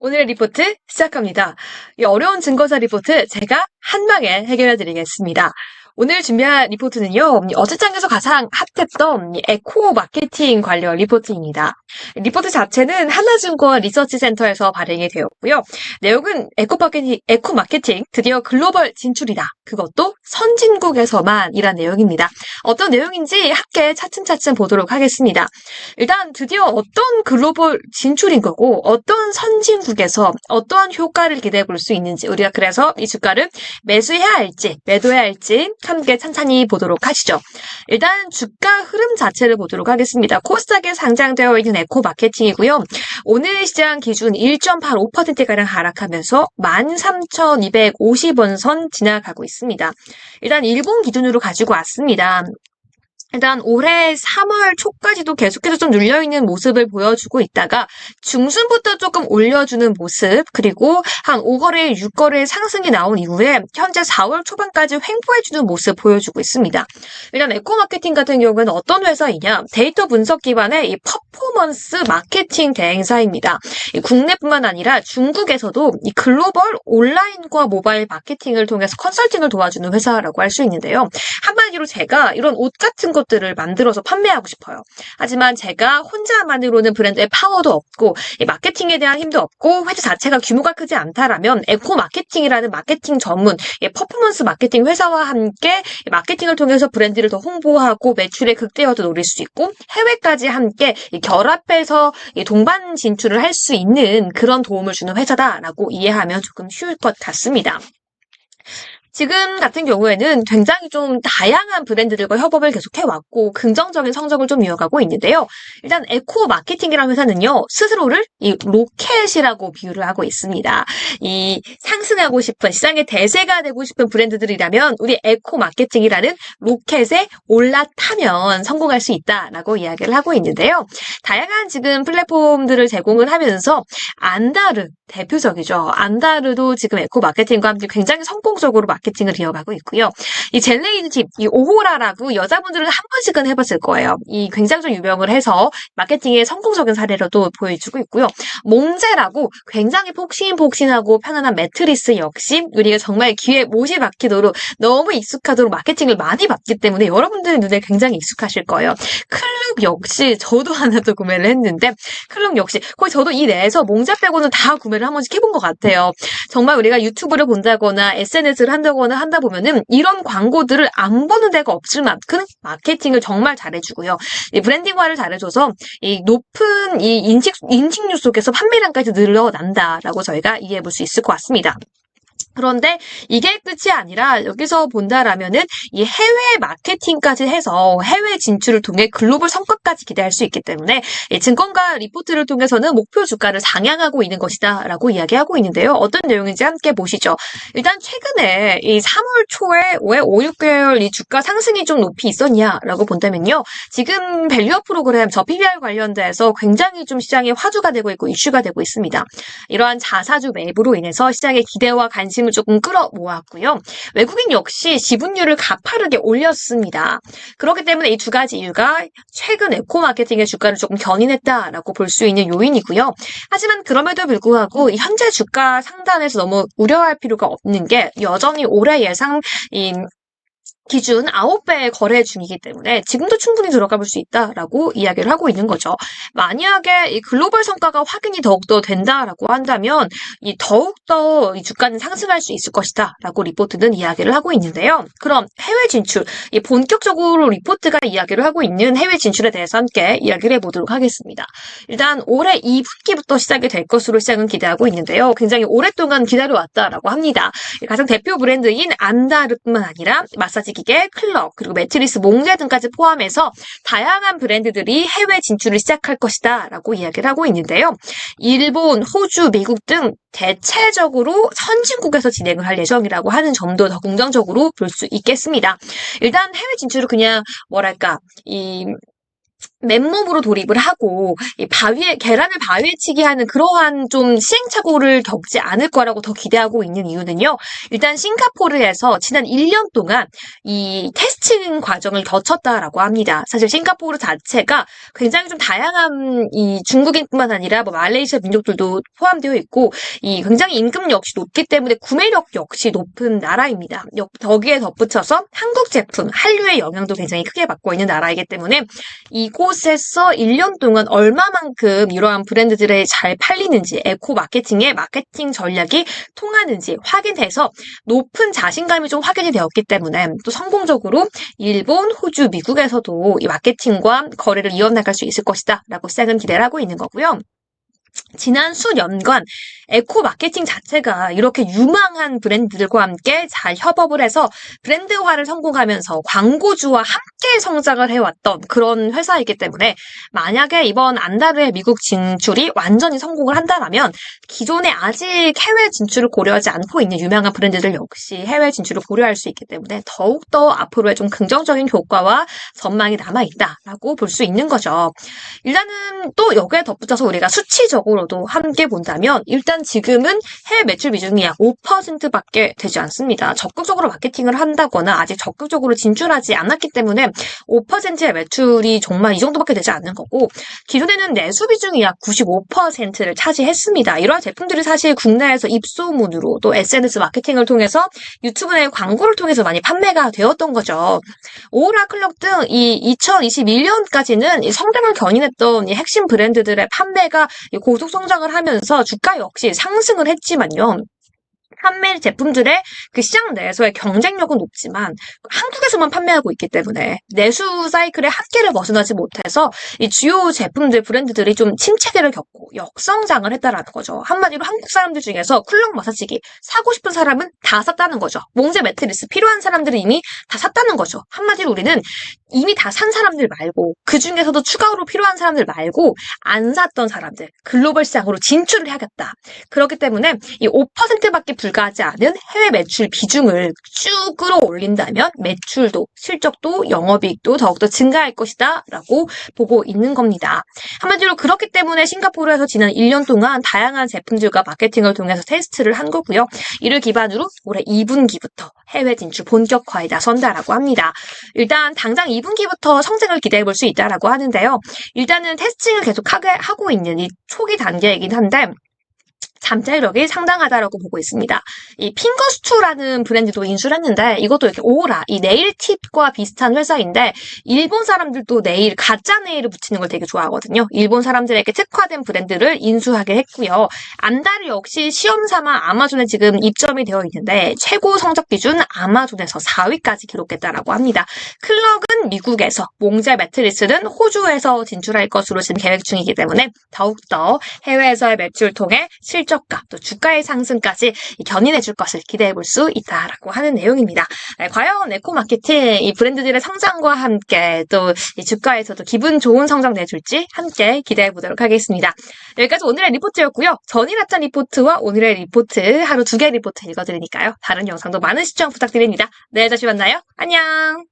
오늘의 리포트 시작합니다. 이 어려운 증거사 리포트 제가 한 방에 해결해 드리겠습니다. 오늘 준비한 리포트는요, 어제장에서 가장 핫했던 에코 마케팅 관련 리포트입니다. 리포트 자체는 한나증권 리서치센터에서 발행이 되었고요. 내용은 에코 마케팅 드디어 글로벌 진출이다. 그것도 선진국에서만이란 내용입니다. 어떤 내용인지 함께 차츰차츰 보도록 하겠습니다. 일단 드디어 어떤 글로벌 진출인 거고 어떤 선진국에서 어떠한 효과를 기대해 볼 수 있는지 우리가 그래서 이 주가를 매수해야 할지 매도해야 할지 함께 찬찬히 보도록 하시죠. 일단 주가 흐름 자체를 보도록 하겠습니다. 코스닥에 상장되어 있는 에코 마케팅이고요. 오늘 시장 기준 1.85%가량 하락하면서 13,250원 선 지나가고 있습니다. 일단 일본 기준으로 가지고 왔습니다. 일단 올해 3월 초까지도 계속해서 좀 눌려있는 모습을 보여주고 있다가 중순부터 조금 올려주는 모습, 그리고 한 5거래, 6거래 상승이 나온 이후에 현재 4월 초반까지 횡보해주는 모습 보여주고 있습니다. 일단 에코마케팅 같은 경우는 어떤 회사이냐, 데이터 분석 기반의 이 퍼포먼스 마케팅 대행사입니다. 국내뿐만 아니라 중국에서도 이 글로벌 온라인과 모바일 마케팅을 통해서 컨설팅을 도와주는 회사라고 할 수 있는데요. 한마디로 제가 이런 옷 같은 것들을 만들어서 판매하고 싶어요. 하지만 제가 혼자만으로는 브랜드의 파워도 없고 마케팅에 대한 힘도 없고 회사 자체가 규모가 크지 않다라면 에코 마케팅이라는 마케팅 전문 퍼포먼스 마케팅 회사와 함께 마케팅을 통해서 브랜드를 더 홍보하고 매출의 극대화도 노릴 수 있고 해외까지 함께 결합해서 동반 진출을 할 수 있는 그런 도움을 주는 회사다라고 이해하면 조금 쉬울 것 같습니다. 지금 같은 경우에는 굉장히 좀 다양한 브랜드들과 협업을 계속해왔고 긍정적인 성적을 좀 이어가고 있는데요. 일단 에코 마케팅이라는 회사는요. 스스로를 이 로켓이라고 비유를 하고 있습니다. 이 상승하고 싶은 시장의 대세가 되고 싶은 브랜드들이라면 우리 에코 마케팅이라는 로켓에 올라타면 성공할 수 있다라고 이야기를 하고 있는데요. 다양한 지금 플랫폼들을 제공을 하면서 안다르 대표적이죠. 안다르도 지금 에코 마케팅과 함께 굉장히 성공적으로 마케팅을 이어가고 있고요. 이 젤레이드 팁, 이 오호라라고 여자분들은 한 번씩은 해봤을 거예요. 이 굉장히 좀 유명을 해서 마케팅의 성공적인 사례로도 보여주고 있고요. 몽제라고 굉장히 폭신폭신하고 편안한 매트리스 역시 우리가 정말 귀에 못이 박히도록 너무 익숙하도록 마케팅을 많이 받기 때문에 여러분들의 눈에 굉장히 익숙하실 거예요. 클럽 역시 저도 하나 또 구매를 했는데 클럽 역시 거의 저도 이 내에서 몽제 빼고는 다 구매를 한 번씩 해본 것 같아요. 정말 우리가 유튜브를 본다거나 SNS를 한다거나 하다 보면은 이런 광고들을 안 보는 데가 없을 만큼 마케팅을 정말 잘해주고요. 이 브랜딩화를 잘해줘서 이 높은 이 인식률 속에서 판매량까지 늘어난다라고 저희가 이해해 볼 수 있을 것 같습니다. 그런데 이게 끝이 아니라 여기서 본다라면은 이 해외 마케팅까지 해서 해외 진출을 통해 글로벌 성과까지 기대할 수 있기 때문에 이 증권가 리포트를 통해서는 목표 주가를 상향하고 있는 것이다라고 이야기하고 있는데요. 어떤 내용인지 함께 보시죠. 일단 최근에 이 3월 초에 왜 5, 6개월 이 주가 상승이 좀 높이 있었냐라고 본다면요. 지금 밸류업 프로그램 저 PBR 관련돼서 굉장히 좀 시장에 화두가 되고 있고 이슈가 되고 있습니다. 이러한 자사주 매입으로 인해서 시장의 기대와 관심을 조금 끌어모았고요. 외국인 역시 지분율을 가파르게 올렸습니다. 그렇기 때문에 이 두 가지 이유가 최근 에코 마케팅의 주가를 조금 견인했다라고 볼 수 있는 요인이고요. 하지만 그럼에도 불구하고 현재 주가 상단에서 너무 우려할 필요가 없는 게 여전히 올해 예상 기준 9배 거래 중이기 때문에 지금도 충분히 들어가 볼 수 있다라고 이야기를 하고 있는 거죠. 만약에 이 글로벌 성과가 확인이 더욱더 된다라고 한다면 더욱더 이 주가는 상승할 수 있을 것이다라고 리포트는 이야기를 하고 있는데요. 그럼 해외 진출, 본격적으로 리포트가 이야기를 하고 있는 해외 진출에 대해서 함께 이야기를 해보도록 하겠습니다. 일단 올해 2분기부터 시작이 될 것으로 시장은 기대하고 있는데요. 굉장히 오랫동안 기다려왔다라고 합니다. 가장 대표 브랜드인 안다르뿐만 아니라 마사지 기계, 클럽, 그리고 매트리스, 몽제 등까지 포함해서 다양한 브랜드들이 해외 진출을 시작할 것이다 라고 이야기를 하고 있는데요. 일본, 호주, 미국 등 대체적으로 선진국에서 진행을 할 예정이라고 하는 점도 더 긍정적으로 볼 수 있겠습니다. 일단 해외 진출을 그냥 맨몸으로 돌입을 하고 계란을 바위에 치게 하는 그러한 좀 시행착오를 겪지 않을 거라고 더 기대하고 있는 이유는요. 일단 싱가포르에서 지난 1년 동안 이 테스팅 과정을 거쳤다라고 합니다. 사실 싱가포르 자체가 굉장히 좀 다양한 이 중국인뿐만 아니라 뭐 말레이시아 민족들도 포함되어 있고 이 굉장히 임금 역시 높기 때문에 구매력 역시 높은 나라입니다. 거기에 덧붙여서 한국 제품, 한류의 영향도 굉장히 크게 받고 있는 나라이기 때문에 이곳에서 1년 동안 얼마만큼 이러한 브랜드들이 잘 팔리는지, 에코 마케팅의 마케팅 전략이 통하는지 확인해서 높은 자신감이 좀 확인이 되었기 때문에 또 성공적으로 일본, 호주, 미국에서도 이 마케팅과 거래를 이어나갈 수 있을 것이다 라고 시장은 기대를 하고 있는 거고요. 지난 수년간 에코 마케팅 자체가 이렇게 유망한 브랜드들과 함께 잘 협업을 해서 브랜드화를 성공하면서 광고주와 함께 성장을 해왔던 그런 회사이기 때문에 만약에 이번 안다르의 미국 진출이 완전히 성공을 한다면 기존에 아직 해외 진출을 고려하지 않고 있는 유명한 브랜드들 역시 해외 진출을 고려할 수 있기 때문에 더욱더 앞으로의 좀 긍정적인 효과와 전망이 남아있다라고 볼 수 있는 거죠. 일단은 또 여기에 덧붙여서 우리가 수치적으로도 함께 본다면 일단 지금은 해외 매출 비중이 약 5%밖에 되지 않습니다. 적극적으로 마케팅을 한다거나 아직 적극적으로 진출하지 않았기 때문에 5%의 매출이 정말 이 정도밖에 되지 않는 거고 기존에는 내수 비중이 약 95%를 차지했습니다. 이러한 제품들이 사실 국내에서 입소문으로 또 SNS 마케팅을 통해서 유튜브 내 광고를 통해서 많이 판매가 되었던 거죠. 오라 클럭 등 이 2021년까지는 성장을 견인했던 이 핵심 브랜드들의 판매가 고속 성장을 하면서 주가 역시 상승을 했지만요. 판매 제품들의 그 시장 내에서의 경쟁력은 높지만 한국에서만 판매하고 있기 때문에 내수 사이클의 한계를 벗어나지 못해서 이 주요 제품들 브랜드들이 좀 침체기를 겪고 역성장을 했다라는 거죠. 한마디로 한국 사람들 중에서 쿨럭 마사지기 사고 싶은 사람은 다 샀다는 거죠. 몽제 매트리스 필요한 사람들은 이미 다 샀다는 거죠. 한마디로 우리는 이미 다 산 사람들 말고 그 중에서도 추가로 필요한 사람들 말고 안 샀던 사람들 글로벌 시장으로 진출을 해야겠다. 그렇기 때문에 이 5%밖에 불과하지 않은 해외 매출 비중을 쭉 끌어올린다면 매출도 실적도 영업이익도 더욱더 증가할 것이다 라고 보고 있는 겁니다. 한마디로 그렇기 때문에 싱가포르에서 지난 1년 동안 다양한 제품들과 마케팅을 통해서 테스트를 한 거고요. 이를 기반으로 올해 2분기부터 해외 진출 본격화에 나선다라고 합니다. 일단 당장 2분기부터 성장을 기대해 볼 수 있다라고 하는데요. 일단은 테스팅을 계속 하고 있는 이 초기 단계이긴 한데 잠재력이 상당하다라고 보고 있습니다. 이 핑거스투라는 브랜드도 인수를 했는데 이것도 이렇게 오라, 이 네일 팁과 비슷한 회사인데 일본 사람들도 네일, 가짜 네일을 붙이는 걸 되게 좋아하거든요. 일본 사람들에게 특화된 브랜드를 인수하게 했고요. 안다르 역시 시험삼아 아마존에 지금 입점이 되어 있는데 최고 성적 기준 아마존에서 4위까지 기록했다라고 합니다. 클럭은 미국에서, 몽제 매트리스는 호주에서 진출할 것으로 지금 계획 중이기 때문에 더욱더 해외에서의 매출 통해 실적과 또 주가의 상승까지 견인해 줄 것을 기대해 볼 수 있다라고 하는 내용입니다. 과연 에코 마케팅 이 브랜드들의 성장과 함께 또 이 주가에서도 기분 좋은 성장 내줄지 함께 기대해 보도록 하겠습니다. 여기까지 오늘의 리포트였고요. 전일 합산 리포트와 오늘의 리포트 하루 2개 리포트 읽어드리니까요. 다른 영상도 많은 시청 부탁드립니다. 내일 다시 만나요. 안녕.